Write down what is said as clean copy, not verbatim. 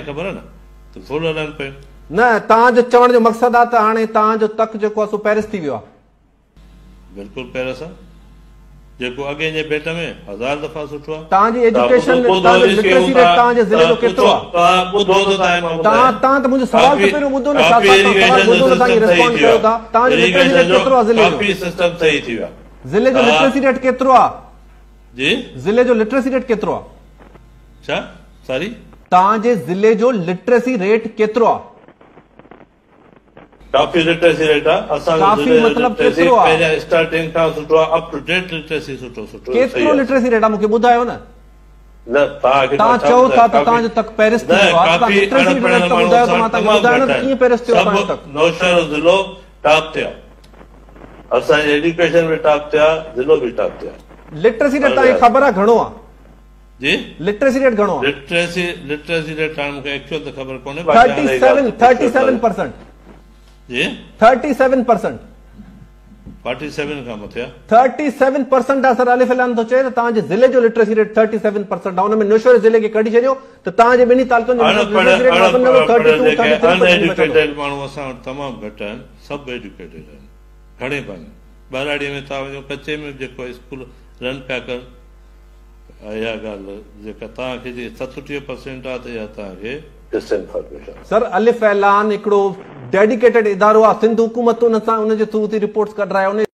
ख़बर आहे न त थोरो हलनि पियो न तव्हांजो चवण जो मक़सदु आहे त हाणे तव्हांजो तक जेको आहे सो पैरिस थी वियो आहे बिल्कुलु पैरिस आहे जेको अॻे जे भेट में 1000 दफ़ा सुठो आहे तव्हांजी एजुकेशन लिटरेसी रेट तव्हांजे ज़िले जो केतिरो आहे ॿुधो त तव्हां त मुंहिंजो सवाल त पहिरियों ॿुधो न छा ॿुधो न तव्हां रिस्पॉन्ड कयो था तव्हांजो लिटरेसी रेट केतिरो आहे ज़िले जो सिस्टम सही थी वियो ज़िले जो लिटरेसी रेट केतिरो आहे जी ज़िले जो लिटरेसी रेट केतिरो आहे छा सॉरी तव्हांजे ज़िले जो लिटरेसी रेट केतिरो आहे काफ़ी लिटरेसी रेट आहे काफ़ी मतलब केतिरो आहे पहिरियां स्टार्टिंग खां सुठो आहे अप टू डेट लिटरेसी सुठो केतिरो लिटरेसी रेट आहे मूंखे ॿुधायो न न तव्हां चओ था त तव्हांजो तक पैरिस थी वियो आहे तव्हां लिटरेसी रेट त ॿुधायो त मां तव्हांखे ॿुधायां न त कीअं पैरिस थियो आहे तक नौशहर ज़िलो टॉप ते आहे असांजी एजुकेशन बि टॉप ते आहे ज़िलो बि टॉप ते आहे लिटरेसी रेट तव्हांखे ख़बर आहे घणो आहे जी लिटरेसी रेट घणो आहे लिटरेसी रेट हाणे मूंखे एक्चुअल त ख़बर कोन्हे 37% जी 37% 47 खां मथे आहे 37% आहे सर अलिफ लाम थो चए त तव्हांजे ज़िले जो लिटरेसी रेट 37% आहे हुन में नौशहर ज़िले खे कढी छॾियो त तव्हांजे ॿिन्ही तालुकनि जो अनएजुकेटेड माण्हू असां वटि तमामु घटि आहिनि सभु एजुकेटेड आहिनि घणे पंहिंजे ॿाराड़ीअ में तव्हां वञो कचे में जेको स्कूल रन पिया कनि इहा ॻाल्हि जेका तव्हांखे जी 67% आहे त इहा तव्हांखे सर अलिफ ऐलान हिकिड़ो डेडिकेटेड इदारो आहे सिंध हुकूमत उन सां उनजे थ्रू थी रिपोर्ट्स कढाए